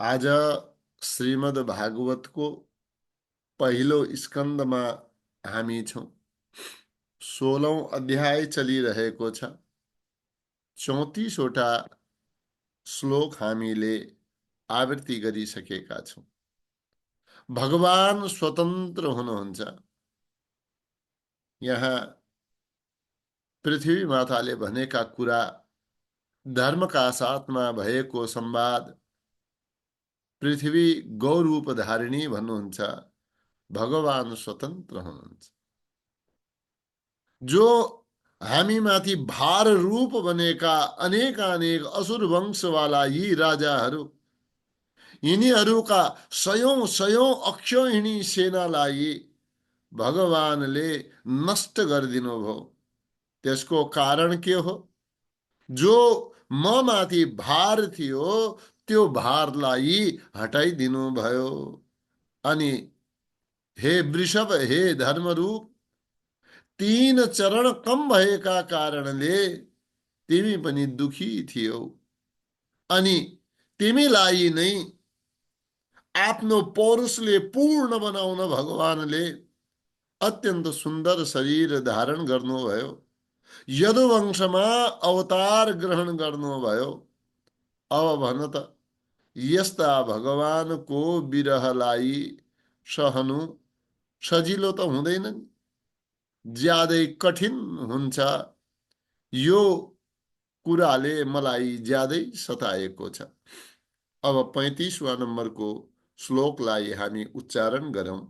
आज श्रीमद् भागवतको पहिलो स्कन्दमा हामी छौं। 16औं अध्याय चलिरहेको छ। 34वटा श्लोक हामीले आवृत्ति गरिसकेका छौं। भगवान स्वतन्त्र हुनुहुन्छ। यहाँ पृथ्वी माताले भनेका कुरा, धर्मका साथमा भएको संवाद, पृथ्वी गौरूप धारिणी भन्नुहुन्छ। भगवान स्वतन्त्र हुनुहुन्छ। जो हामीमाथि भार रूप बनेका अनेकानेक असुर वंशवाला यी राजाहरू, यिनीहरूका सयौं सयौं अक्षौहिणी सेनालाई भगवानले नष्ट गरिदिनु भयो। त्यसको कारण के हो? जो म माथि भार थियो त्यो भारलाई हटाइदिनु भयो। अनि हे वृषभ, हे धर्मरूप, 3 चरण कम भएका कारणले तिमी पनि दुखी थियौ। अनि तिमीलाई नै आफ्नो पौरुषले पूर्ण बनाउन भगवानले अत्यन्त सुन्दर शरीर धारण गर्नुभयो। यदुवंशमा अवतार ग्रहण गर्नुभयो। अब भन त, यस्ता भगवानको विरहलाई सहनु सजिलो त हुँदैन नि, ज्यादै कठिन हुन्छ। यो कुराले मलाई ज्यादै सताएको छ। अब 35वां नम्बरको श्लोकलाई हामी उच्चारण गरौं।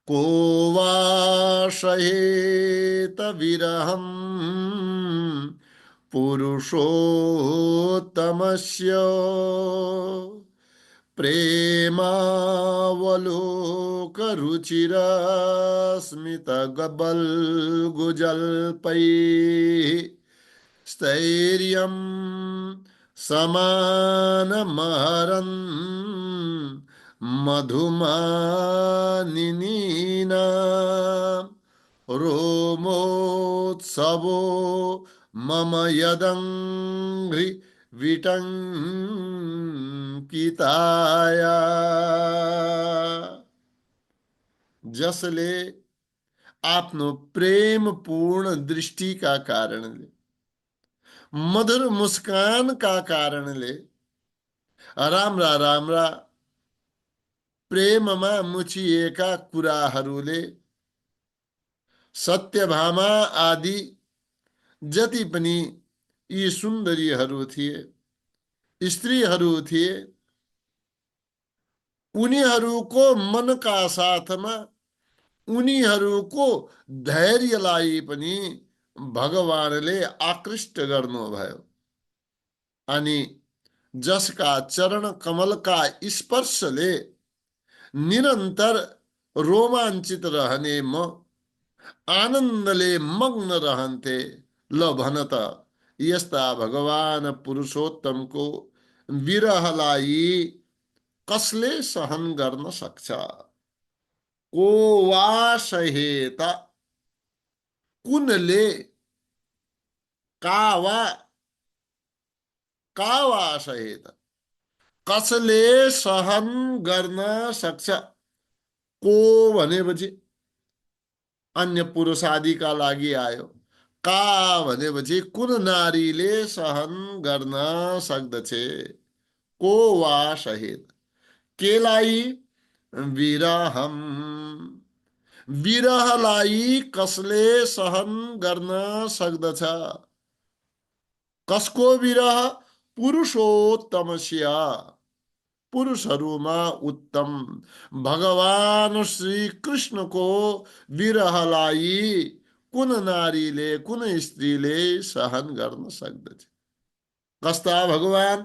को वा सहेत विरहम् पुरुषोत्तमस्य प्रेमावलोकरुचिरस्मितगबल्गुजल्पैः स्थैर्यं समानमहरन् मधुमानिनीना रोमोत्सवो मम यदङ्घ्रि विटङ्किताया। जसले आफ्नो प्रेमपूर्ण दृष्टिका कारणले, मधुर मुस्कानका कारणले, राम्रा राम्रा प्रेममा मुछिएका कुराहरूले, सत्यभामा आदि जति पनि यी सुन्दरीहरू थिए, स्त्रीहरू थिए, उनीहरूको मनका साथमा उनीहरूको धैर्यलाई पनि भगवानले आकृष्ट गर्नुभयो। अनि जसका चरण कमलका स्पर्शले निरन्तर रोमाञ्चित रहने म आनन्दले मग्न रहन्थे। ल भन त, यस्ता भगवान पुरुषोत्तमको विरहलाई कसले सहन गर्न सक्छ? को वा सहेत, कुनले, का वा सहेत, कसले सहन गर्न सक्छ? को भनेपछि अन्य पुरुष आदिका लागि आयो। का भनेपछि कुन नारीले सहन गर्न सक्दछे? को वा सहेत, केलाई? विरहम, विरहलाई कसले सहन गर्न सक्दछ? कसको विरह? पुरुषोत्तमस्य, पुरुषहरूमा उत्तम भगवान श्री कृष्णको विरहलाई कुन नारीले, कुन स्त्रीले सहन गर्न सक्दछ? कस्ता भगवान?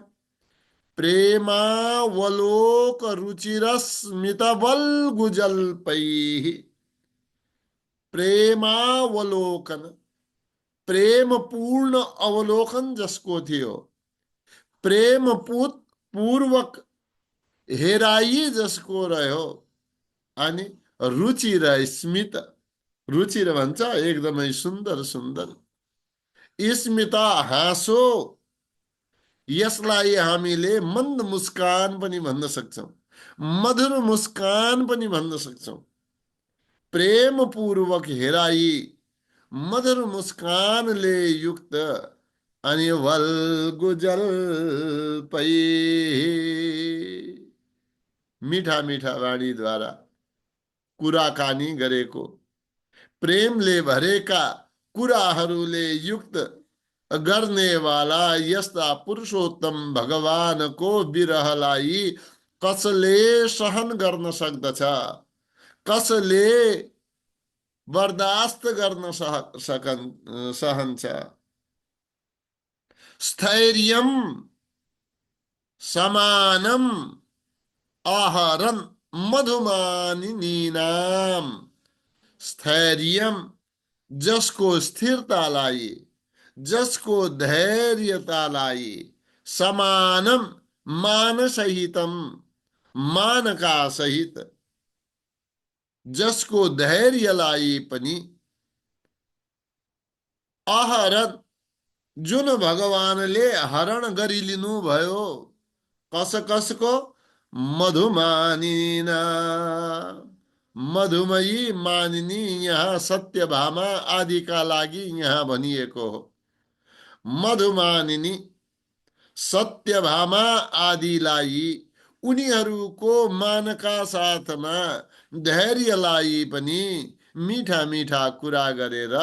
प्रेमावलोक रुचिरस्मित बल्गुजल्पैः, प्रेमावलोकन, प्रेम पूर्ण अवलोकन जसको थियो, प्रेम पूर्वक हेराई जसको रह्यो, अनि रुचिर स्मित, रुचिर भन्छ एकदमै सुन्दर सुन्दर, स्मित हाँसो, यसलाई हामीले मन्द मुस्कान पनि भन्न सक्छौं, मधुर मुस्कान पनि भन्न सक्छौं। प्रेम पूर्वक हेराई मधुर मुस्कानले युक्त अनि वल्गुजल पै, मीठा मीठा वाणीद्वारा कुराकानी गरेको, प्रेमले भरेका कुराहरूले युक्त गर्नेवाला यस्ता पुरुषोत्तम भगवानको विरहलाई कसले सहन गर्न सक्दछ, कसले बर्दाश्त गर्न सहन्छ। स्थैर्यम समानम आहरन मधुमानिनीनाम। स्थैर्यम जसको स्थिरतालाई, जसको धैर्यतालाई, समानम मान सहितम मानका सहित, जसको धैर्यलाई पनि, आहरण जुन भगवानले हरण गरिलिनु भयो, कस कसको, मधुमानिना, मधुमयी मानिनी यहाँ सत्यभामा आदिका लागि यहाँ भनिएको हो। मधुमानिनी सत्यभामा आदिलाई उनीहरूको मानका साथमा धैर्यलाई पनि मीठा मीठा कुरा गरेर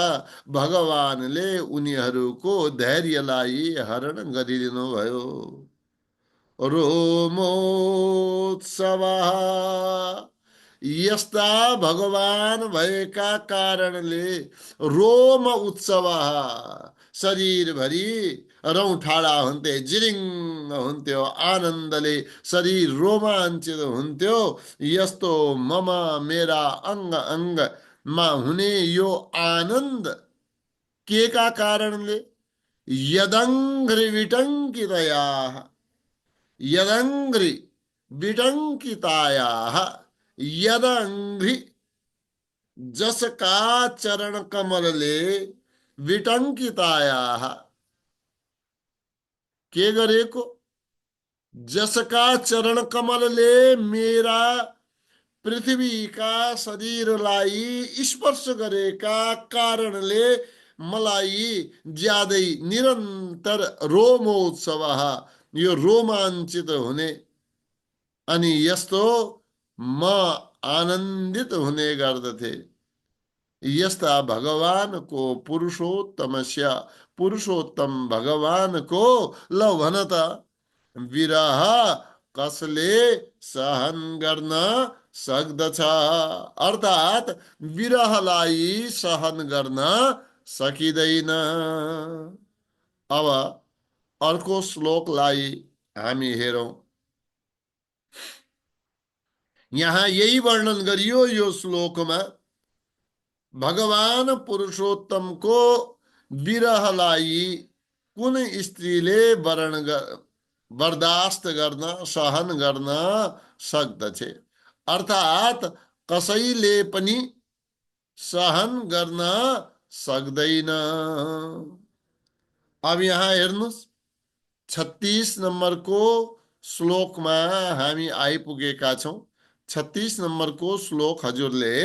भगवानले उनीहरूको धैर्यलाई हरण गरिदिनु भयो। रोमोत्सव यस्ता भगवान भएका कारणले रोम उत्सव शरीरभरि रौठाडा हुन्थे, जिरिङ्ग हुन्थ्यो, आनन्दले शरीर रोमाञ्चित हुन्थ्यो। यस्तो मम मेरा अङ्ग अङ्गमा हुने यो आनन्द के का कारणले, यदङ्घ्रि विटङ्कितयाः, यदङ्घ्रि विटङ्कितायाः, यदङ्घ्रि जसका चरण कमलले, विटङ्कितायाः के गरेको, जसका चरण कमलले मेरा पृथ्वीका शरीरलाई स्पर्श गरेका कारणले मलाई ज्यादै निरन्तर रोमोत्सव, यो रोमाञ्चित हुने अनि यस्तो म आनन्दित हुने गर्दथे। यस्ता भगवानको पुरुषोत्तम भगवानको ल भन त विरह कसले सहन गर्न सक्दछ, अर्थात विरहलाई सहन गर्न सकिँदैन। अब अर्को श्लोकलाई हामी हेरौं। यहाँ यही वर्णन गरियो यो श्लोकमा, भगवान पुरुषोत्तमको विरहलाई कुन स्त्रीले बर्दाश्त गर्न सहन गर्न सक्दछ, अर्थात कसैले पनि सहन गर्न सक्दैन। अब यहाँ हेर्नुस्, 36 नम्बरको श्लोकमा हामी आइपुगेका छौं। 36 नम्बरको श्लोक हजुरले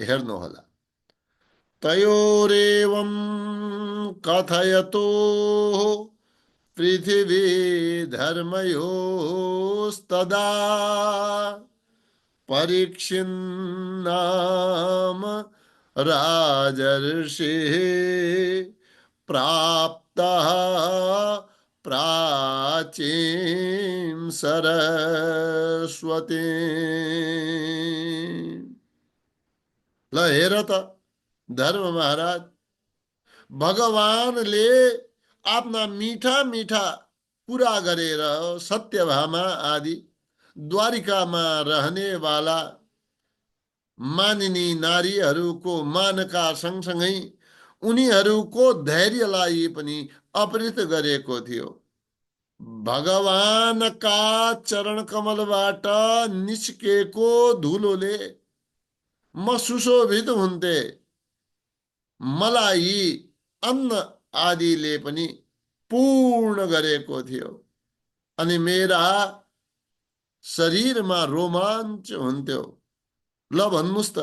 हेर्नुहोला। तयोरेवं कथयतो पृथिवी धर्मयोस्तदा परीक्षिन्नाम राजर्षिः प्राप्तः प्राचीं सरस्वती। ल हेर त धर्म महाराज, भगवानले आफ्ना मीठा मीठा कुरा गरेर सत्यभामा आदि द्वारिकामा रहने वाला मानिनी नारीहरूको मानका सँगसँगै उनीहरूको धैर्यलाई पनि अपहृत गरेको थियो। भगवानका चरण कमलबाट निस्केको धुलोले म सुशोभित हुन्थे, मलाई अन्न आदिले पनि પૂર્ણ गरेको थियो अनि मेरा शरीरमा रोमाञ्च हुन्थ्यो। ल भन्नुहोस् त,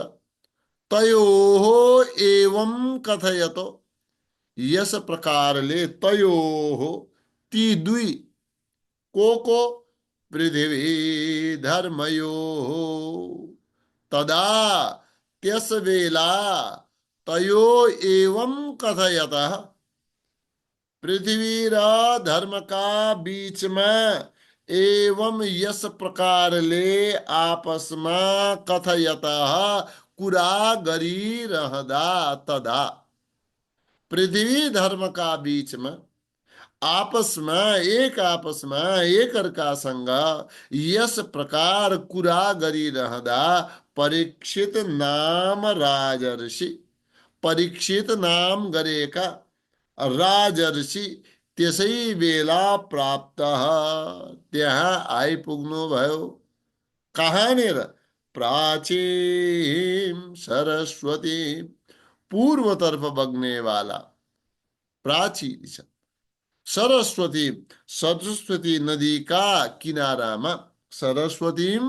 तयोः एवं कथयतो, यस प्रकारले तयोः, ती दुई, को पृथ्वी धर्मयोः, तदा त्यस बेला, तयो एवं कथयतः, पृथ्वी र धर्म का बीच में एवं यस प्रकारले आपसमा कथयतः कुरा गरिरहदा, तदा पृथ्वी धर्म का बीच में आपस में एक अर्कासँग यस प्रकार कुरा गरिरहदा परीक्षित नाम राजर्षि, परीक्षित नाम गरेका राजर्षि त्यसै बेला प्राप्त, त्यहाँ आइपुग्नु भयो। कहाँनिर? प्राचीन सरस्वती, पूर्वतर्फ बग्ने वाला प्राची छ। सरस्वती, सरस्वती नदी का किनारामा सरस्वती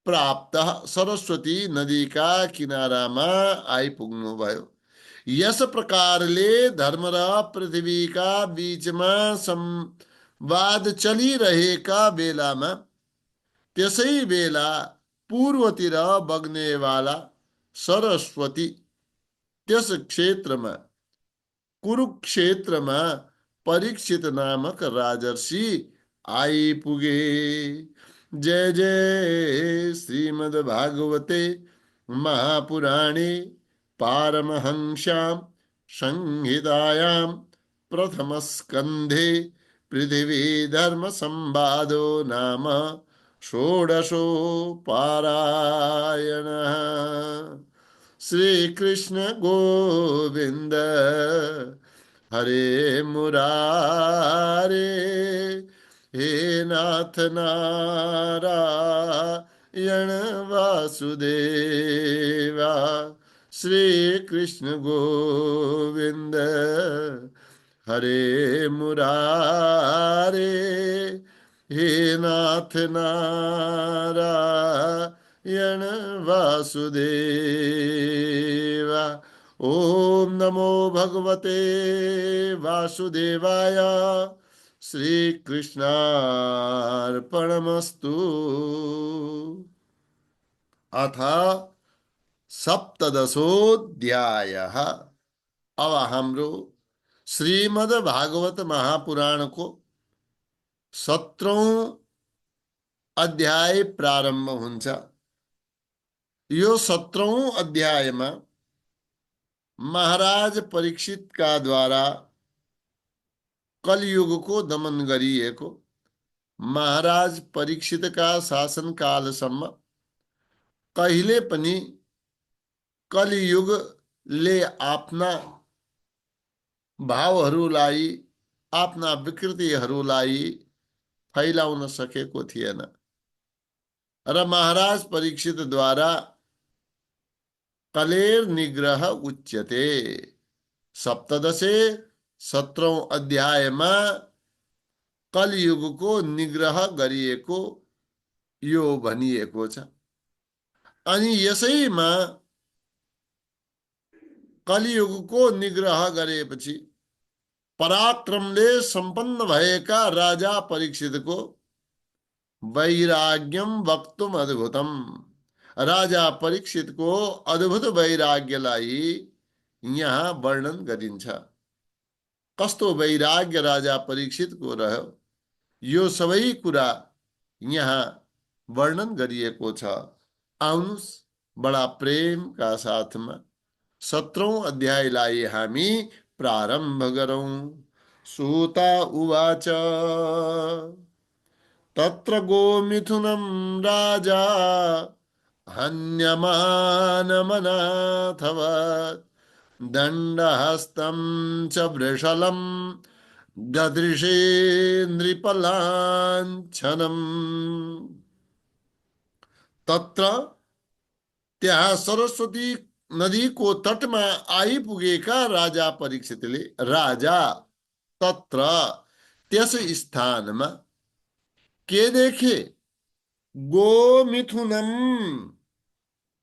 प्राप्त, सरस्वती नदी का किनारामा आइपुग्नु भयो। यस प्रकारले धर्म र पृथ्वी का बीचमा संवाद चलिरहेका बेलामा, त्यसै बेला पूर्वतिर बग्नेवाला सरस्वती त्यस क्षेत्रमा, कुरुक्षेत्रमा परीक्षित नामक राजर्षि आइपुगे। जय जय श्रीमद्भागवते महापुराणे पारमहंस्यां संहितायां प्रथम स्कंधे पृथ्वी धर्म संवादो नाम षोडशो पारायण। श्री कृष्ण गोविंद हरे मुरारे, हे नाथ नारायण वासुदेवा। श्री कृष्ण गोविंद हरे मुरारे, हे नाथ नारायण वासुदेवा। ओम नमो भगवते वासुदेवाय। श्री कृष्णार्पणमस्तु। अथ सप्तदशोऽध्यायः। अब हाम्रो श्रीमद् भागवत महापुराण को 17औं अध्याय प्रारम्भ हुन्छ। यो 17औं अध्यायमा महाराज परीक्षित का द्वारा कलयुग को दमन गरिएको, महाराज परीक्षित का शासन कालसम्म कहिले पनि कलियुगले आफ्ना भावहरूलाई, आफ्ना विकृतिहरूलाई फैलाउन सकेको थिएन र महाराज परीक्षित द्वारा कलेर निग्रह उच्यते। सप्तदशे 17औं अध्यायमा कलियुगको निग्रह गरिएको यो भनिएको छ। अनि यसैमा कलियुगको निग्रह गरेपछि पराक्रमले सम्पन्न भएका राजा परीक्षितको वैराग्यम वक्तुम अद्भुतम, राजा परीक्षितको अद्भुत वैराग्यलाई यहाँ वर्णन गरिन्छ। कस्तो वैराग्य राजा परीक्षितको रह्यो, यो सबै कुरा यहाँ वर्णन गरिएको छ। आउनुस् बडा प्रेमका साथमा 17औं अध्यायलाई हामी प्रारम्भ गरौं। सूता उवाच तत्र गोमिथुनं राजा हन्यमानमनाथवत्, दण्डहस्तं च वृषलं ददृशे नृपलाञ्छनम्। तत्र, त्यहाँ सरस्वती नदी को तट में आई पुगेका राजा परीक्षितले, राजा तत्र त्यस स्थानमा के देखे? गोमिथुनम।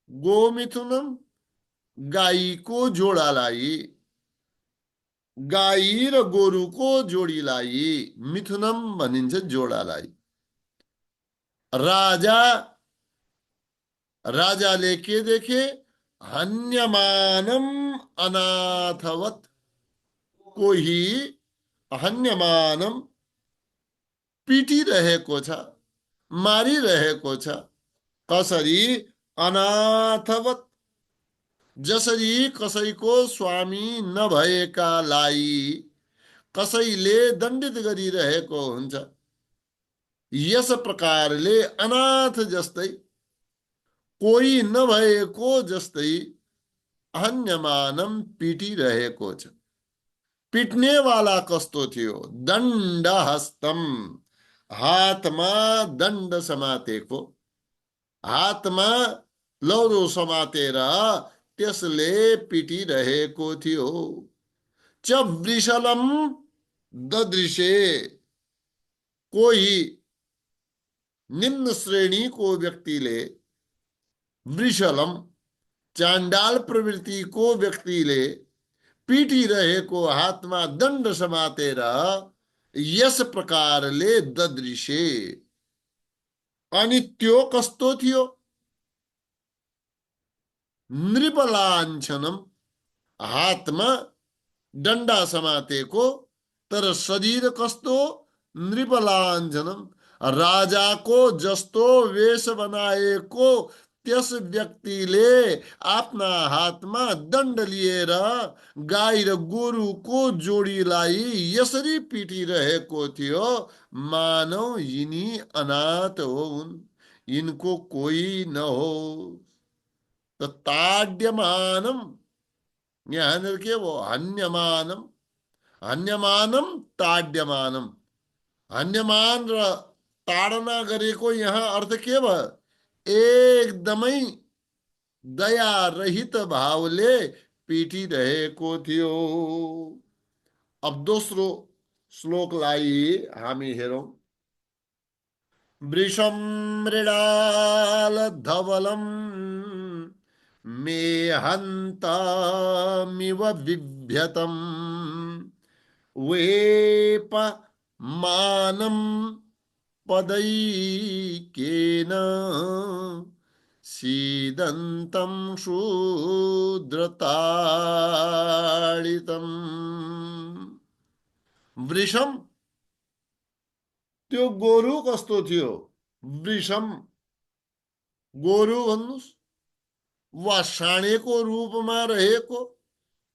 गोमिथुनम गाईको जोडालाई, गाई र गोरुको जोडीलाई मिथुनम भनिन्छ, जोडालाई। राजा, राजाले के देखे? हन्यमानम अनाथवत। कोही हन्यमानम पिटिरहेको छ, मारिरहेको छ। कसरी? अनाथवत, जसरी कसैको स्वामी नभएकालाई कसैले दण्डित गरिरहेको हुन्छ, यस प्रकारले अनाथ जस्तै, कोही नभएको जस्तै हन्यमानम पिटिरहेको छ। पिट्ने वाला कस्तो थियो? दण्ड हस्तम, हातमा दण्ड समातेको, हातमा लौरो समातेर त्यसले पिटिरहेको थियो। च वृषलम ददृशे, कोही निम्न श्रेणीको व्यक्तिले, वृषलम चाण्डाल प्रवृत्तिको व्यक्तिले पिटिरहेको, हातमा दण्ड समातेर यस प्रकारले ददृशे। अनि त्यो कस्तो थियो? नृपलाञ्छनम, हातमा डन्डा समातेको, तर शरीर कस्तो? नृपलाञ्छनम, राजाको जस्तो वेश बनाएको त्यस व्यक्तिले आफ्ना हातमा दण्ड लिएर गाई र गोरुको जोडीलाई यसरी पिटिरहेको थियो, मानव यिनी अनाथ हुन्, यिनको कोही न हो। त ताड्यमानम, यहाँनिर के हो? हन्यमानम, हन्यमानम ताड्यमानम, हन्यमान र ताडना गरेको यहाँ अर्थ के भयो? एकदमै दया रहित भावले पिटिरहेको थियो। अब दोस्रो श्लोकलाई हामी हेरौं। वृषं मृडाल धवलम मे हन्तमिव बिभ्यतम् वेपमानं पदैकेन सीदन्तं शूद्रताडितम्। वृषम, त्यो गोरु कस्तो थियो? वृषम, गोरु भन्नुस् वा साँडेको रूपमा रहेको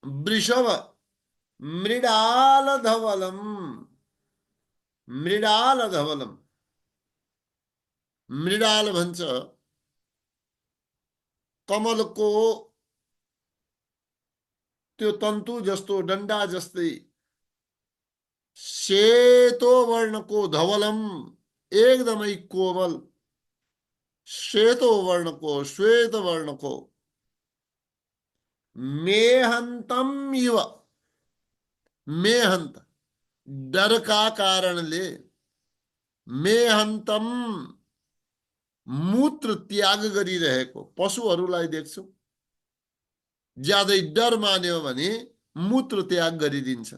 वृषभ। मृडाल धवलम, मृडाल धवलम, मृडाल भन्छ कमलको त्यो तन्तु जस्तो, डन्डा जस्तै सेतो वर्णको, धवलम एकदमै कोमल, सेतो वर्णको, श्वेत वर्णको। मेहन्तम इव, मेहन्त डरका कारणले, मेहन्तम मूत्र त्याग गरिरहेको। पशुहरूलाई देख्छौ, ज्यादै डर मान्यो भने मूत्र त्याग गरिदिन्छ,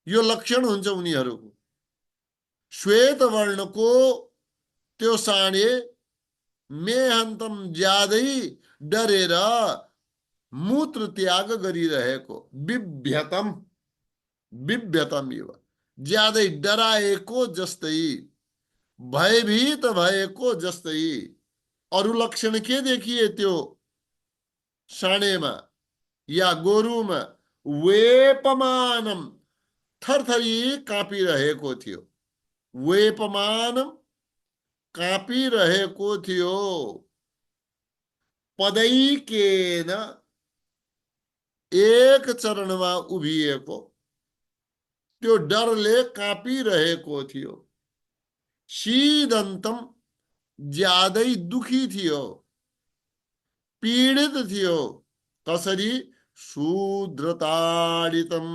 यो लक्षण हुन्छ उनीहरूको। श्वेत वर्णको त्यो साँडे मेहन्तम ज्यादै डरेर मूत्र त्याग गरिरहेको। बिभ्यतम, बिभ्यतम इव ज्यादै डराएको जस्तै, भयभीत भएको जस्तै। अरू लक्षण के देखिए त्यो साँडेमा या गोरुमा? वेपमानम, थरथरी काँपिरहेको थियो। वेपमानम, काँपिरहेको थियो। पदैकेन, एक चरणमा उभिएको, त्यो डरले काँपिरहेको थियो। शीदन्तम, ज्यादै दुखी थियो, पीडित थियो। कसरी? शूद्रताडितम,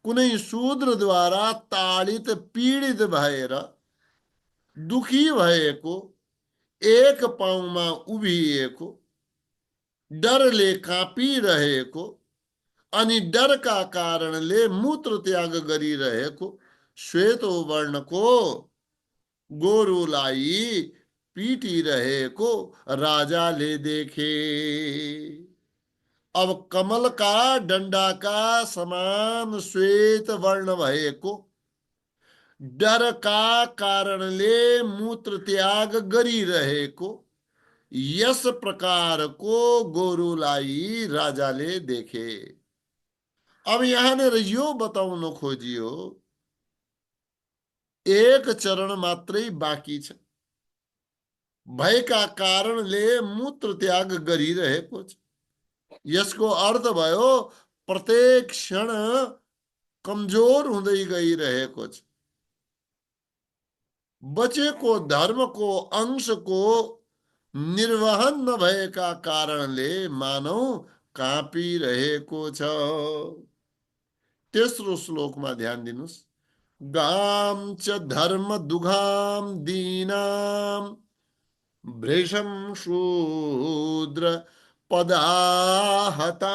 कुनै शूद्र द्वारा ताड़ित पीडित भएर दुखी भएको, एक पाउमा उभिएको, डरले काँपिरहेको अनि डरका कारणले मूत्र त्याग गरिरहेको श्वेतो वर्णको गोरुलाई पिटिरहेको राजाले देखे। अब कमल का डंडा का समान श्वेत वर्ण भएको, डरका कारणले मूत्र त्याग गरिरहेको यस प्रकारको गोरुलाई राजाले देखे। अब यहाँनिर यो बताउन खोजियो, एक चरण मात्रै बाँकी छ, भयका कारणले मूत्र त्याग गरिरहेको छ। यसको अर्थ भयो प्रत्येक क्षण कमजोर हुँदै गइरहेको छ। बचेको धर्मको अंशको निर्वहन नभएका कारणले मानव काँपिरहेको छ। तेस्रो श्लोकमा ध्यान दिनुस्। गाम च धर्म दुघाम दीनाम भृशं शूद्र पदाहतां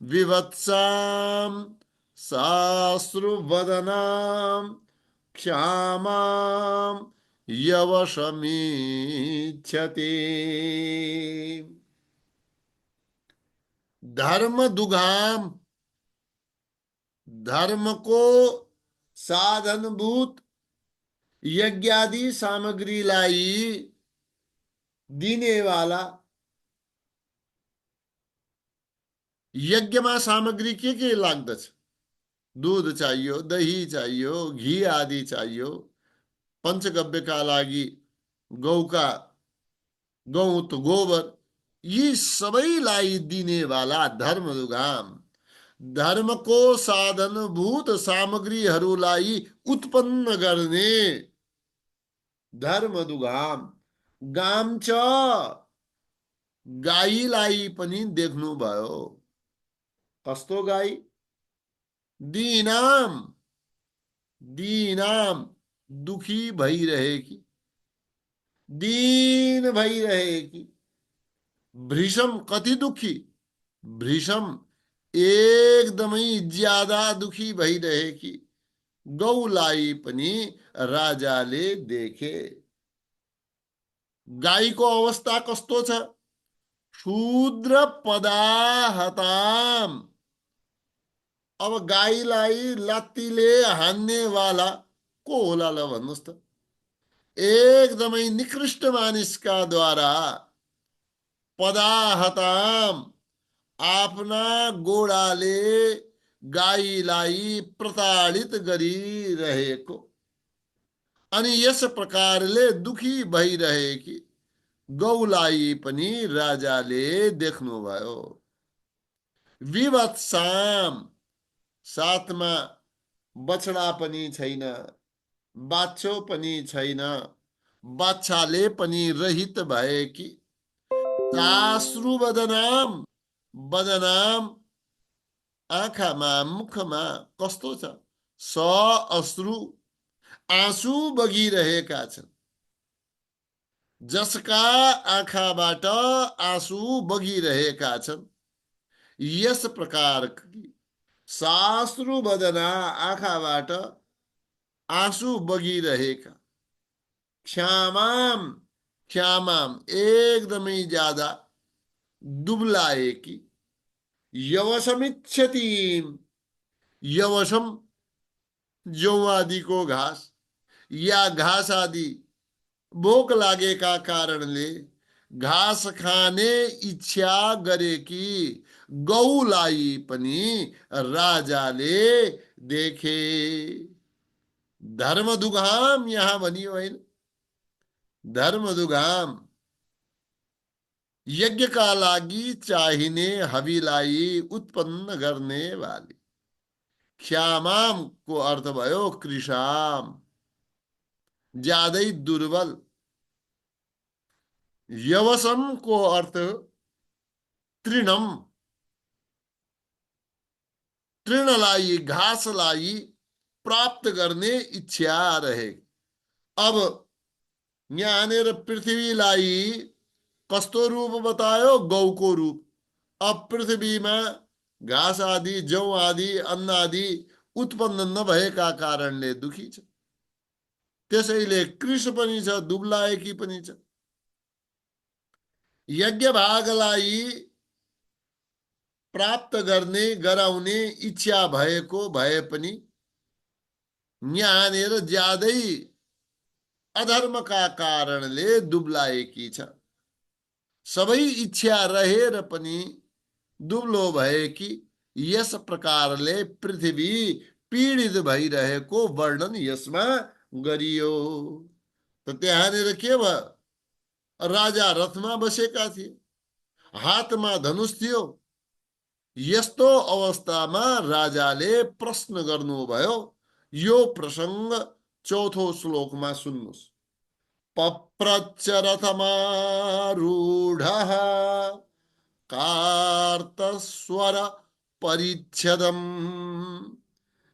विवत्सां साश्रुवदनां क्षामां यवशमीच्छति। धर्म दुघाम, धर्म को साधनभूत यज्ञादि सामग्रीलाई दिने वाला। यज्ञमा सामग्री के लाग्दछ? दूध चाहियो, दही चाहियो, घी आदि चाहियो। पंचगव्यका लागि गौका गौत गोबर, यी सबैलाई दिने वाला धर्मदुगाम। धर्मको साधनभूत सामग्रीहरूलाई उत्पन्न गर्ने धर्मदुगाम। गाम च, गाईलाई पनि देख्नुभयो। कस्तो गाई? दीनाम, दीनाम दुखी भइरहेकी, दीन भइरहेकी। भृशम कति दुखी? भृशम एकदमै ज्यादा दुखी भइरहेकी गौलाई पनि राजाले देखे। गाईको अवस्था कस्तो छ? शूद्र पदाहताम। अब गाईलाई लात्तीले हान्नेवाला को होला ल भन्नुहोस् त? एकदमै निकृष्ट मानिसका द्वारा पदाहताम, आफ्ना गोडाले गाईलाई प्रताडित गरिरहेको अनि यस प्रकारले दुखी भइरहेकी गौलाई पनि राजाले देख्नुभयो। विवत्साम, साथमा बछडा पनि छैन, बाछो पनि छैन, बाछाले पनि रहित भएकी। साश्रु बदनाम, बदनाम आँखामा मुखमा कस्तो छ? स अश्रु, आँसु बगिरहेका छन्। जसका आँखाबाट आँसु बगिरहेका छन्, यस प्रकार साश्रु बदना, आँखाबाट आँसु बगिरहेका। क्षामाम, क्षामाम एकदमै ज्यादा दुब्लाएकी। यवसमिच्छति, यवसम जौ आदिको घाँस या घाँस आदि भोक लागेका कारणले घाँस खाने इच्छा गरेकी गौलाई पनि राजाले देखे। धर्मदुघाम यहाँ भनियो होइन, धर्मदुघाम यज्ञका लागि चाहिने हविलाई उत्पन्न गर्ने वाली। क्षामाम को अर्थ भयो कृशाम, ज्यादै दुर्बल। यवसम को अर्थ तृणम, तृणलाई घासलाई प्राप्त गर्ने इच्छा रहे। अब यहाँनिर पृथ्वीलाई कस्तो रूप बतायो? गौको रूप। अब पृथ्वीमा घाँस आदि जौ आदि अन्न आदि उत्पन्न नभएका कारणले दुखी छ। त्यसैले कृष पनि छ, दुब्लाएकी पनि छ। यज्ञ भागलाई प्राप्त गर्ने गराउने इच्छा भएको भए पनि यहाँनिर ज्यादै अधर्मका कारणले दुब्लाएकी छ। सबै इच्छा रहेर पनि दुब्लो भएकी यस प्रकारले पृथ्वी पीडित भइरहेको वर्णन यसमा गरियो। त त्यहाँनिर के भयो? राजा रथमा बसेका थिए, हातमा धनुष थियो। यस्तो अवस्थामा राजाले प्रश्न गर्नुभयो। यो प्रसंग चौथो श्लोकमा सुन्नुहोस्। पप्रच्छ रथमारूढः कार्तस्वर परिच्छदम्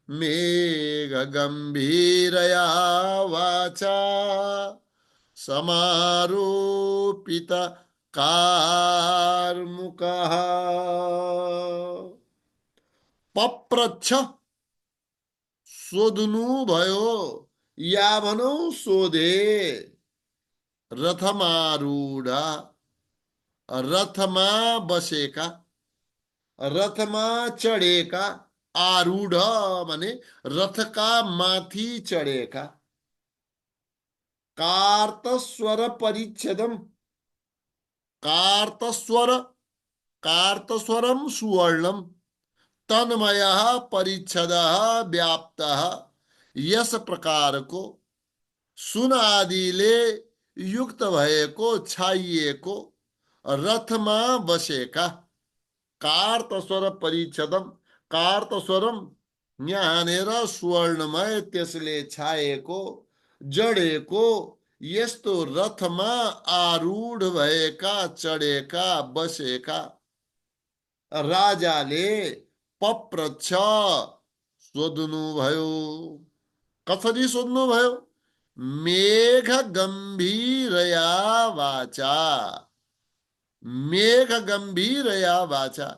मेघ गंभीरया वाचा समारोपित कार्मुकः। पप्रच्छ सोध्नु भयो, या भनौ सोधे। रथमारूढा रथमा बसेका, रथमा चढेका। आरूढ माने रथका माथि चढेका। कार्तस्वर परिच्छेदम, कार्तस्वर, कार्तस्वरम सुवर्णम तन्मयः परिच्छदः व्याप्तः। यस प्रकार को सुन आदिले युक्त भएको छाइएको रथमा बसेका। कार्तस्वर परिच्छदम, कार्तस्वरम यहाँनिर स्वर्णमय, त्यसले छाएको जडेको यस्तो रथमा आरूढ भएका, चढेका, बसेका राजाले पप्रच्छ सोध्नु भयो। कसरी सोध्नु भयो? मेघ गंभीरया वाचा, मेघ गंभीरया वाचा,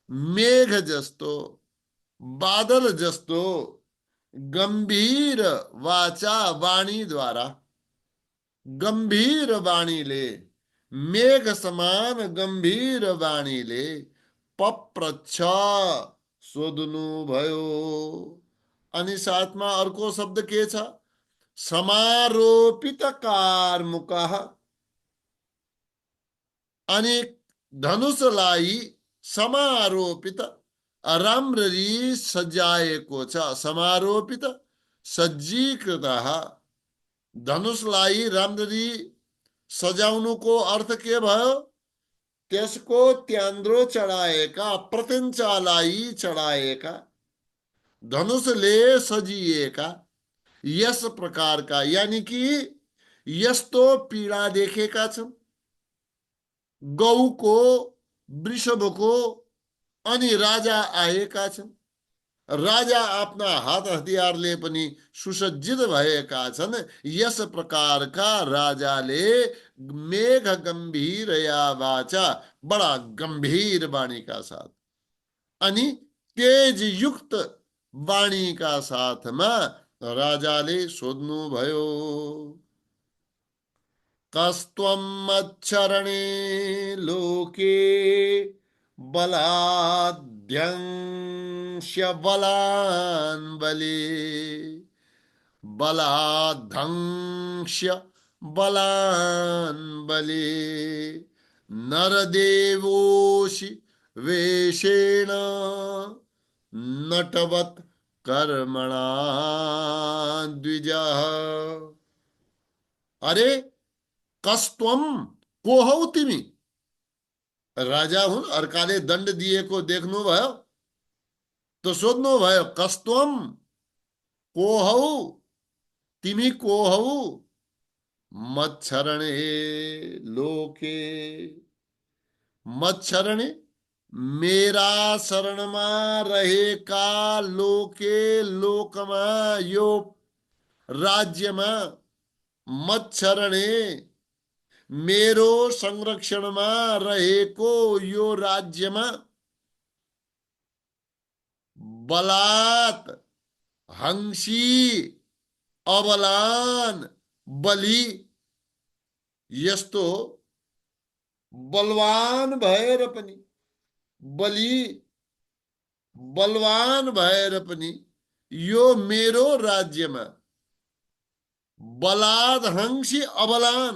मेघ जस्तो, बादल जस्तो गंभीर वाचा वाणी द्वारा, गंभीर वाणीले, मेघ समान गंभीर वाणीले पप्रच्छ सोध्नु भयो। अनि साथमा अर्को शब्द के छ? समारोपित कार्मुकः। अनि धनुषलाई समारोपित राम्ररी सजाएको छ। समारोपित सज्जीकृतः। धनुषलाई राम्ररी सजाउनुको अर्थ के भयो? त्यसको त्यान्द्रो चढाएका, प्रत्यञ्चालाई चढाएका, धनुषले सजिएका यस प्रकारका, यानी कि यस्तो पीडा देखेका छन्। गौको, वृषभको अनि राजा आएका छन्। राजा आफ्ना हात हतियारले पनि सुसज्जित भएका छन्। यस प्रकारका राजाले मेघ गंभीरया वाचा, बडा गंभीर वाणी का साथ अनि तेज युक्त वाणी का साथमा राजाले सोध्नु भयो। कस्त्वं मच्छरणे लोके बलाद्यंश्य बलान् बले, बलाद्धंश्य बलान् बले नरदेवोषि वेषेण नटवत् कर्मणा द्विजः। अरे कस्त्वम, को हौ तिमी? राजा हुन्, अर्काले दण्ड दिएको देख्नु भयो त सोध्नु भयो, कस्त्वम, को हौ तिमी? को हौ? मच्छरणे लोके, मच्छरणे मेरा शरणमा रहेका लोके लोकमा यो राज्यमा मच्छरणे मेरो संरक्षणमा रहेको यो राज्यमा बलात् हंसी अबलान बलि यस्तो बलवान भएर पनि बलि बलवान भएर पनि यो मेरो राज्यमा बलात् हंसी अबलान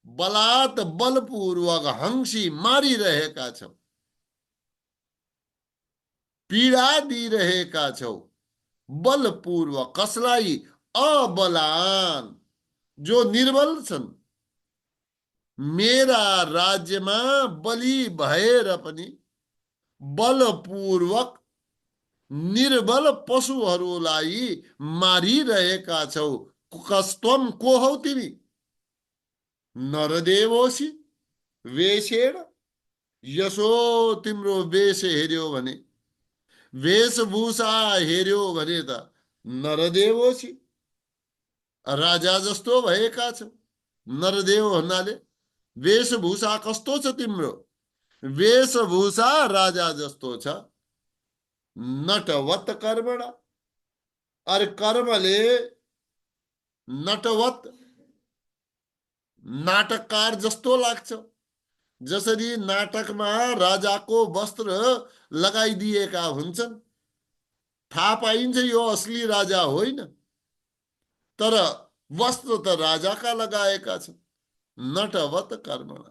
बलात् बलपूर्वक हंसी मारिरहेका छौ पीडा दिइरहेका छौ बलपूर्वक कसलाई अबलान जो निर्बल छन् मेरा राज्यमा बलि भएर पनि बलपूर्वक निर्बल पशुहरूलाई मारिरहेका छौ कस्तम को हौ तिमी नरदेवोसी वेशेण यसो तिम्रो वेश हेर्यो भने वेशभूषा हेर्यो भने त नरदेवोसी राजा जस्तो भएका छौ नरदेव भन्नाले वेशभूषा कस्तो छ तिम्रो वेशभूषा राजा जस्तो छ नटवत कर्मणा अरे कर्मले नटवत नाटककार जस्तो लाग्छ जसरी नाटकमा राजाको वस्त्र लगाइदिएका हुन्छन् थाहा पाइन्छ यो असली राजा होइन तर वस्त्र त राजाका लगाएका छन् नटवत कर्मणा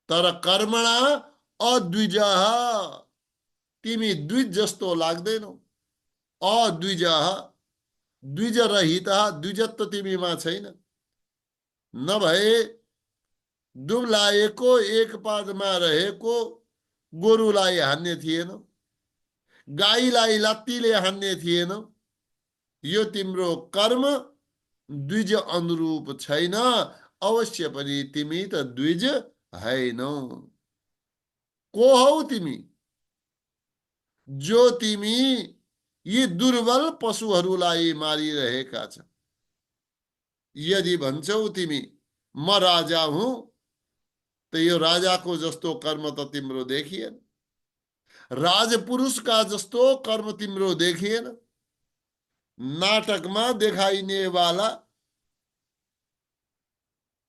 तर कर्मणा अद्विज तिमी द्विज जस्तो लाग्दैनौ अद्विज द्विज रहित द्विजत्व तिमीमा छैन नभए दुब्लाएको एक पादमा रहेको गोरुलाई हान्ने थिएन गाईलाई लात्तीले हान्ने थिएन यो तिम्रो कर्म द्विज अनुरूप छैन अवश्य पनि तिमी त द्विज हैनौ को हौ तिमी जो तिमी यी दुर्बल पशुहरूलाई मारिरहेका छ यदि भन्छौ तिमी म राजा हुँ त यो राजाको जस्तो कर्म त तिम्रो देखिएन राजपुरुषका जस्तो कर्म तिम्रो देखिएन नाटकमा देखाइने वाला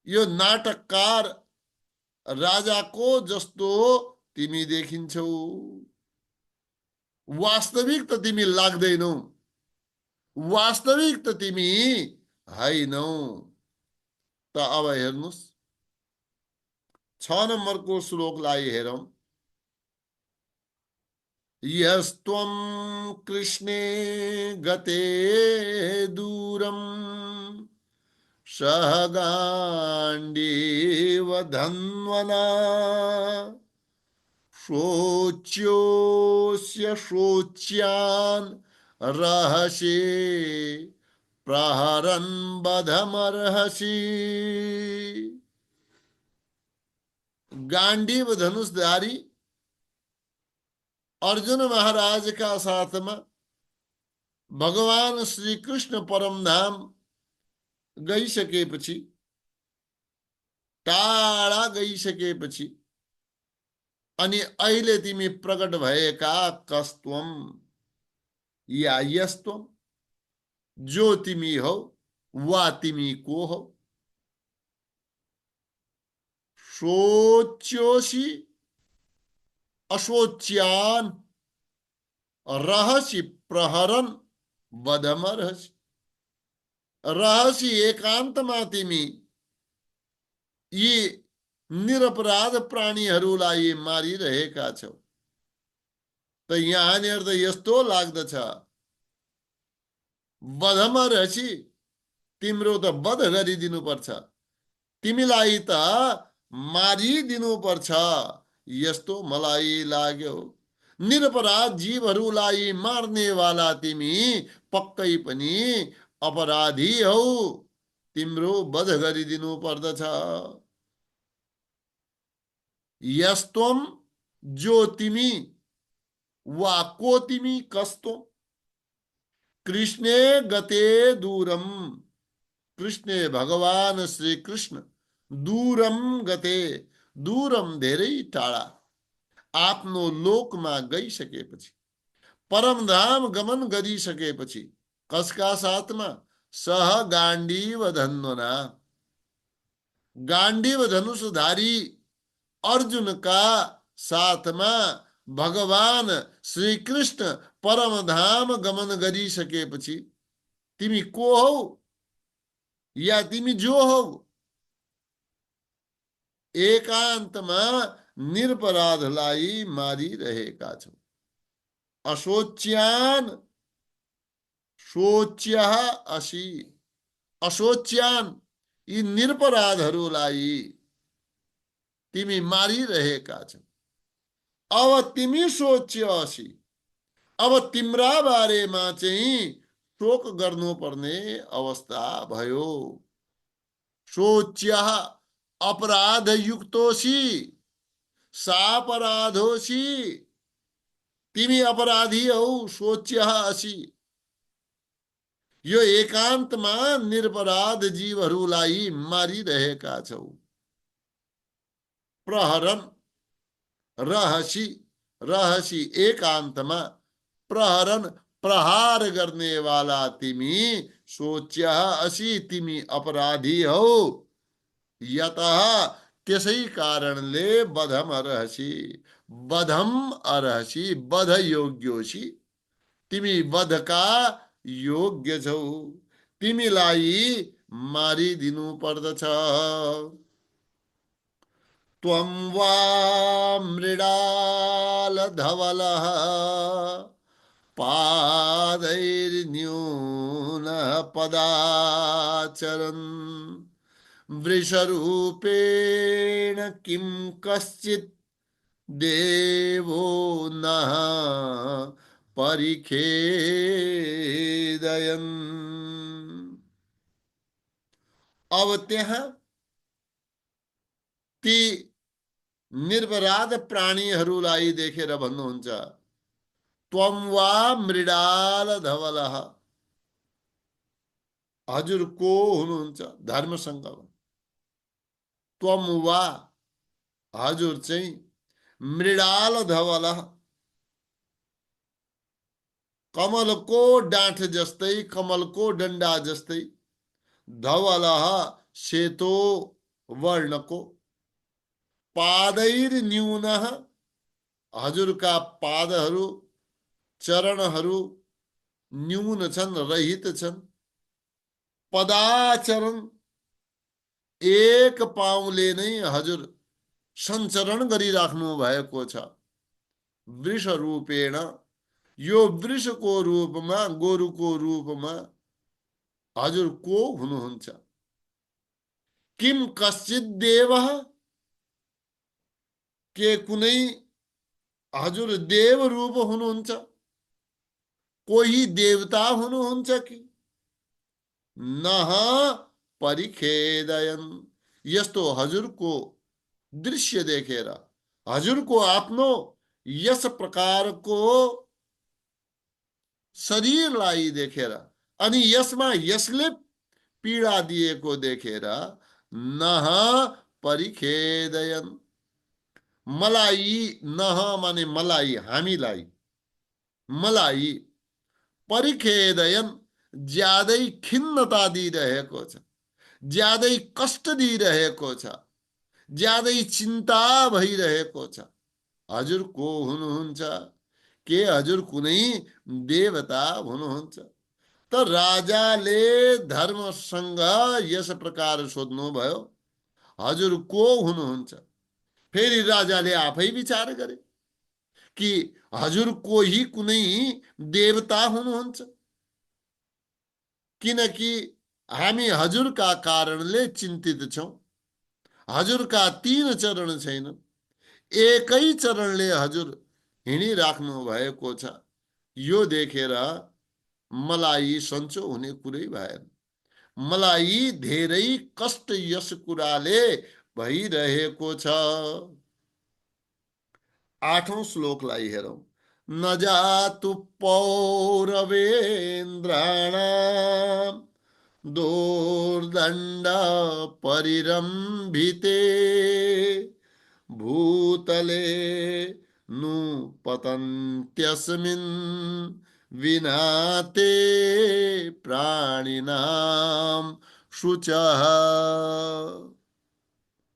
यो नाटककार राजाको जस्तो तिमी देखिन्छौ वास्तविक त तिमी लाग्दैनौ वास्तविक त तिमी हैनौ त अब हेर्नुस् 6 नम्बरको श्लोकलाई हेरौं यस्त्वं कृष्णे गते दूरं सह गाण्डीव धन्वना शोच्योऽस्य शोच्यान् रहसि प्रहरन् बधमर्हसि गांडीव धनुषधारी अर्जुन महाराज का साथ में भगवान श्री कृष्ण परमधाम गइसकेपछि टाढा गइसकेपछि अनि अहिले तिमी प्रकट भएका कस्त्वम या यस्त्वम जो तिमी हौ वा तिमी को हौ शोच्योसी अशोच्यान रहसि प्रहरन वधमर्हसि रहसि एकान्तमा तिमी यी निरपराध प्राणीहरूलाई मारिरहेका छौ त यहाँनिर त यस्तो लाग्दछ वधमर्हसि तिम्रो त वध गरिदिनु पर्छ तिमीलाई त मारिदिनु पर्छ यस्तो मलाई लाग्यो निरपराध जीवहरूलाई मार्ने वाला तिमी पक्कै पनि अपराधी हौ तिम्रो वध गरिदिनु पर्दछ यस्त्वम जो तिमी वा को तिमी कस्तो कृष्णे गते दूरम कृष्णे भगवान श्री कृष्ण दूरम गते दूरम धेरै टाढा आफ्नो लोकमा गइसकेपछि परमधाम गमन गरिसकेपछि कसका साथमा सह गाण्डीव धन्वना गाण्डीव धनुषधारी अर्जुन का साथमा भगवान श्री कृष्ण परमधाम गमन गरिसकेपछि तिमी को हौ या तिमी जो हौ एकान्तमा निरपराधलाई मारिरहेका छौ अशोच्यान शोच्य असि अशोच्यान यी निरपराधहरूलाई तिमी मारिरहेका छौ अब तिमी सोच्य असि अब तिम्रा बारेमा चाहिँ शोक गर्नुपर्ने अवस्था भयो शोच्य अपराध युक्तोसी सापराधोसी तिमी अपराधी हौ शोच्य असि यो एकान्तमा निरपराध जीवहरूलाई मारिरहेका छौ प्रहरन रहसी रहसी एकान्तमा प्रहरन प्रहार गर्ने वाला तिमी सोच्य असि तिमी अपराधी हौ यतः त्यसै कारणले बधम अर्हसि बधम अर्हसि बध योग्योसी तिमी वधका योग्य छौ तिमीलाई मारिदिनु पर्दछ त्वं वा मृडाल धवलः पादैर्न्यून पदाचरन् वृषरूपेण किं कश्चित् देवो नः परिखेदयन् अब त्यहाँ ती निरपराध प्राणीहरूलाई देखेर भन्नुहुन्छ त्वं वा मृडाल धवलः हजुर को हुनुहुन्छ धर्मसँग त्वं वा हजुर चाहिँ मृडाल धवलः कमलको डाँठ जस्तै कमलको डन्डा जस्तै धवलः सेतो वर्णको पादैर न्यूनः हजुरका पादहरू चरणहरू न्यून छन् रहित छन् पदाचरण एक पाउले नै हजुर सञ्चरण गरिराख्नु भएको छ वृष रूपेण यो वृषको रूपमा गोरुको रूपमा हजुर को हुनुहुन्छ किम कश्चित देवः के कुनै हजुर देव रूप हुनुहुन्छ कोही देवता हुनुहुन्छ कि नह परिखेदयन् यस्तो हजुरको दृश्य देखेर हजुरको आफ्नो यस प्रकारको शरीरलाई देखेर अनि यसमा यसले पीडा दिएको देखेर नह परिखेदयन् मलाई नह माने मलाई हामीलाई मलाई परिखेदयन् ज्यादै खिन्नता दिइरहेको छ ज्यादै कष्ट दिइरहेको छ ज्यादै चिन्ता भइरहेको छ हजुर को हुनुहुन्छ के हजुर कुनै देवता हुनुहुन्छ त राजाले धर्मसँग यस प्रकार सोध्नुभयो हजुर को हुनुहुन्छ फेरि राजाले आफै विचार गरे कि हजुर कोही कुनै देवता हुनुहुन्छ किनकि हामी हजुरका कारणले चिन्तित छौं हजुरका 3 चरण छैनन् एकै चरणले हजुर हिँडिराख्नु भएको छ यो देखेर मलाई सन्चो हुने कुरै भएन मलाई धेरै कष्ट यस कुराले भइरहेको छ आठौं श्लोकलाई हेरौं। न जातु पौरवेन्द्राणाम् दोर्दण्ड परिरम्भिते भूतले नु पतन्त्यस्मिन् विना ते प्राणिनां शुचः।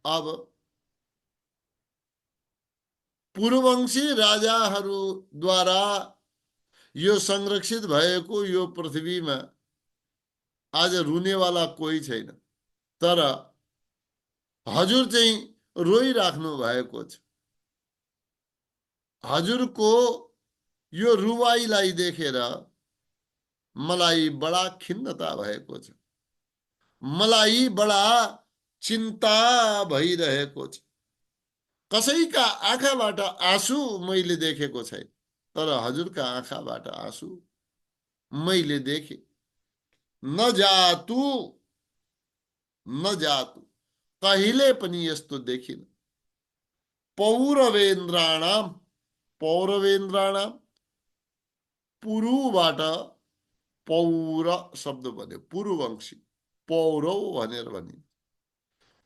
अब पूर्ववंशी राजाहरूद्वारा यो संरक्षित भएको यो पृथ्वीमा आज रुनेवाला कोही छैन। तर हजुर चाहिँ रोइराख्नु भएको छ। हजुरको यो रुवाईलाई देखेर मलाई बडा खिन्नता भएको छ, मलाई बडा चिन्ता भइरहेको छ। कसैका आँखाबाट आँसु मैले देखेको छैन, तर हजुरका आँखाबाट आँसु मैले देखे। न जातु न जातु, कहिले पनि यस्तो देखिन। पौरवेन्द्राणाम, पौरवेन्द्राणाम पुरुबाट पौर शब्द बन्यो, पुरुवंशी पौरव भनेर भनिन्छ।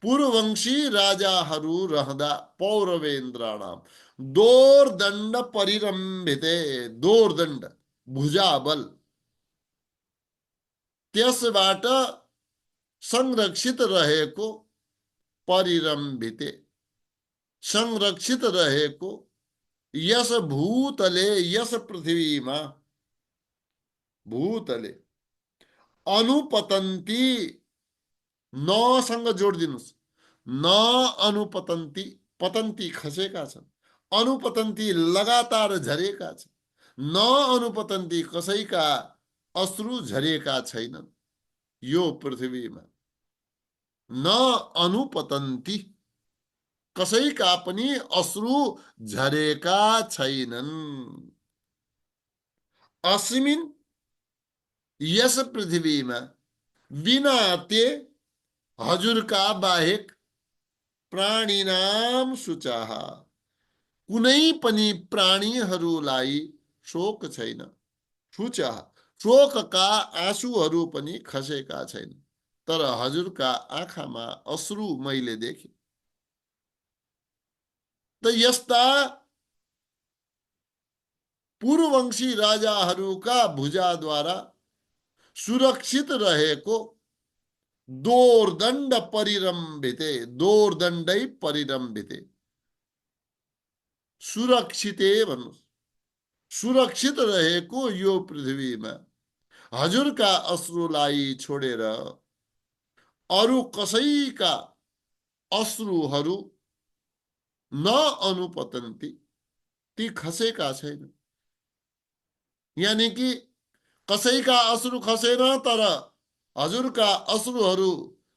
पूर्ववंशी राजाहरू रहँदा पौरवेन्द्राणाम दोर्दण्ड परिरम्भिते, दोर्दण्ड भुजाबल, त्यसबाट संरक्षित रहेको, परिरम्भिते संरक्षित रहेको, यस भूतले, यस पृथ्वीमा, भूतले अनुपतन्ती, नसँग जोडिदिनुस्, न अनुपतन्ती, पतन्ती खसेका छन्, अनुपतन्ती लगातार झरेका छन्, न अनुपतन्ती कसैका अश्रु झरेका छैनन् यो पृथ्वीमा। न अनुपतन्ती, कसैका पनि अश्रु झरेका छैनन्। अस्मिन्, यस पृथ्वीमा, बिना ते, हजुरका बाहेक, प्राणिनाम शुचः, कुनै पनि प्राणीहरूलाई शोक छैन। शुचः, शोकका आँसुहरू पनि खसेका छैन, तर हजुरका आँखामा अश्रु मैले देखे। त यस्ता पूर्ववंशी राजाहरूका भुजाद्वारा सुरक्षित रहेको दोर्दण्ड परिरम्भिते, दोर्दण्डै परिरम्भिते, सुरक्षिते भन्नु, सुरक्षित रहेको यो पृथ्वीमा हजुरका अश्रुलाई छोडेर अरू कसैका अश्रुहरू न अनुपतन्ती, ती खसेका छैन। यानी कि कसैका अश्रु खसेन, तर हजुरका अश्रुहरू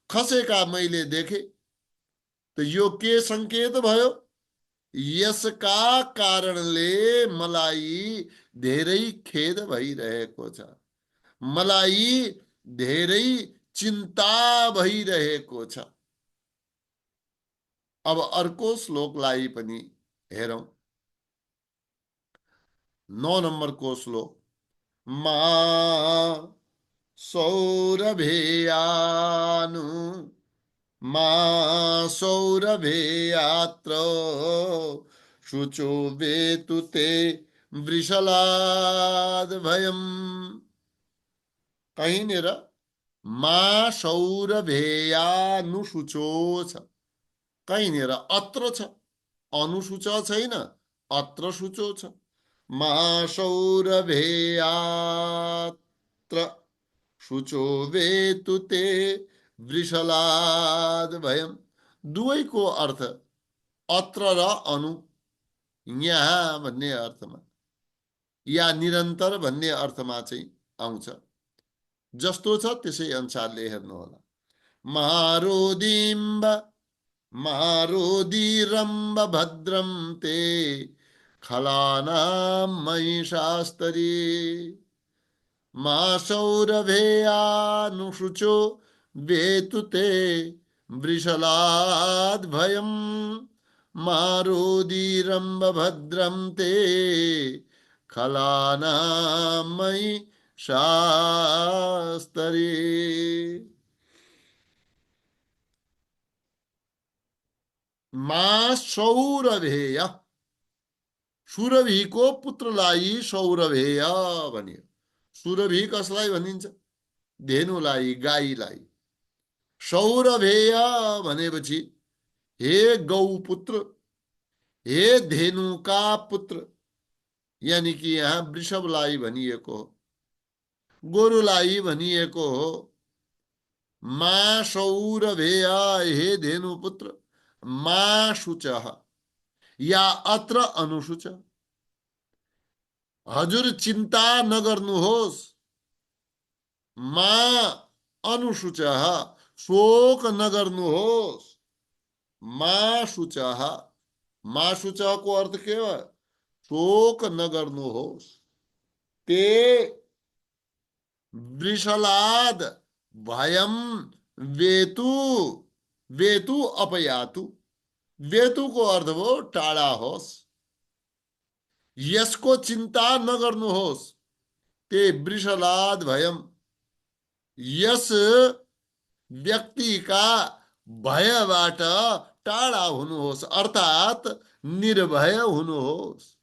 खसेका मैले देखे। त यो के संकेत भयो? यसका कारणले मलाई धेरै खेद भइरहेको छ, मलाई धेरै चिन्ता भइरहेको छ। अब अर्को श्लोकलाई पनि हेरौं। 9 नम्बरको श्लोक। मा सौरभेयानु, मा सौरभेयात्र शुचो वेतु ते वृषलाद भयम्। कहीँनिर मा सौरभेयानुशुचो छ, कहीँनिर अत्र छ, अनुशुच छैन, अत्र शुचो छ। मा सौरभेयात्र शुचो वेतु ते वृषलाद भयम्। दुवैको अर्थ अत्र र अनु, यहाँ भन्ने अर्थमा या निरन्तर भन्ने अर्थमा चाहिँ आउँछ। जस्तो छ त्यसै अनुसारले हेर्नु होला। मारोदिम्ब, मारोदीरम्ब भद्रं ते खलानां महिषास्तरी। मा सौरभेयानुशुचो वेतु ते वृषलाद भयम्। मारोदीरम्ब भद्रं ते खलानामयि शास्तरे। मां सौरभेय, सुरभिको पुत्रलाई सौरभेय भनियो। सुरभि कसलाई भनिन्छ? धेनुलाई, गाईलाई। सौरभेय भनेपछि हे गौपुत्र, हे धेनुका पुत्र, यानी कि यहाँ वृषभलाई भनिएको हो, गोरुलाई भनिएको हो। मा सौरभेय, हे धेनुपुत्र, मा शुच, या अत्र अनुशुच, हजुर चिन्ता नगर्नुहोस्। मा अनुशुच, शोक नगर्नुहोस्। मा शुच, मा शुच को अर्थ के हो? शोक नगर्नुहोस्। ते वृषलाद भयम वेतु, वेतु अपयातु, वेतु को अर्थ हो टाढा होस्। यसको चिन्ता नगर्नुहोस्। ते वृषलाद भयम, यस व्यक्तिका भयबाट टाढा हुनुहोस्, अर्थात निर्भय हुनुहोस्।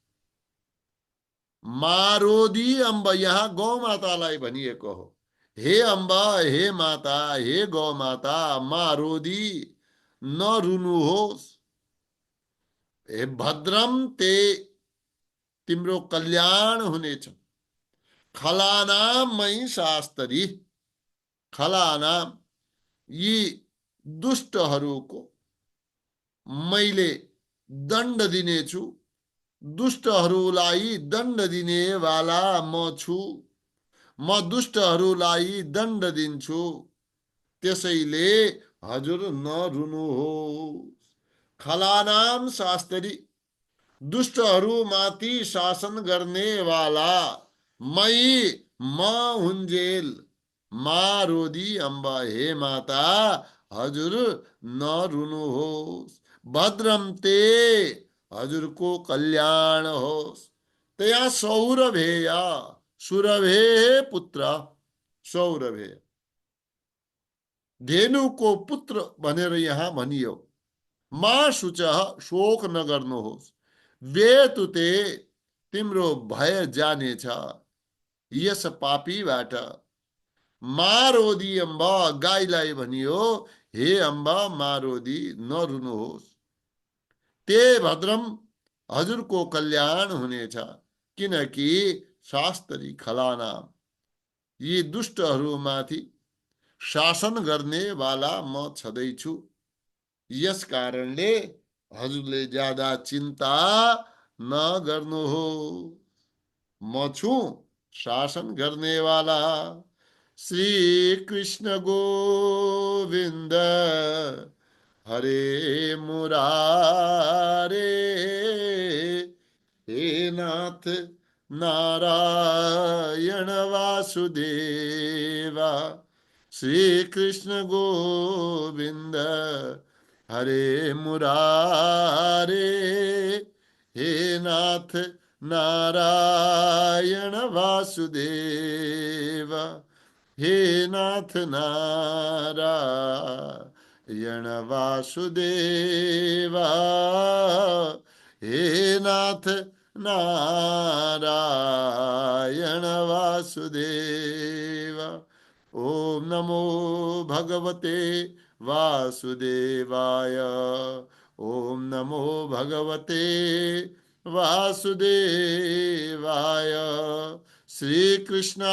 मारोदी अम्ब, यहाँ गौ मातालाई भनिएको हो। हे अम्बा, हे माता, हे गौ माता, मारोदी, नरुनुहोस्। हे भद्रम ते, तिम्रो कल्याण हुनेछ। खलानाम मई शास्तरी, खलानाम, यी दुष्टहरूको मैले दण्ड दिनेछु। दुष्टहरूलाई दण्ड दिने वाला म छु। म दुष्टहरूलाई दण्ड दिन्छु। त्यसैले हजुर नरुनुहोस्। खलानाम शास्तरी, दुष्टहरूमाथि शासन गर्ने वाला मै, म हुन्जेल। मारोदी अम्बा, हे माता, हजुर नरुनुहोस्। भद्रम ते, हजुरको कल्याण होस्। त्यहाँ सौरभेय, सुरभे पुत्र, सौरभे धेनुको पुत्र भनेर यहाँ भनियो। मा शुच, शोक नगर्नुहोस्। वेतुते, तिम्रो भय जानेछ यस पापीबाट। मारोदी अम्बा, गाईलाई भनियो, हे अम्बा मारोदी, नरुनुहोस्। ते भद्रम, हजुरको कल्याण हुनेछ। किनकि शास्त्री खलानाम, यी दुष्टहरूमाथि शासन गर्ने वाला म छँदैछु। यस कारणले हजुरले ज्यादा चिन्ता नगर्नुहोस्। म छु शासन गर्ने वाला। श्री कृष्ण गोविंद हरे मुरारे, हे नाथ नारायण वासुदेवा। श्री कृष्ण गोविंद हरे मुरारे, हे नाथ नारायण वासुदेवा। हे नाथ नारायण वासुदेवा। हे नाथ नारायण वासुदेवा। ओम नमो भगवते वासुदेवाय। ओम नमो भगवते वासुदेवाय। श्री कृष्णार्पणमस्तु।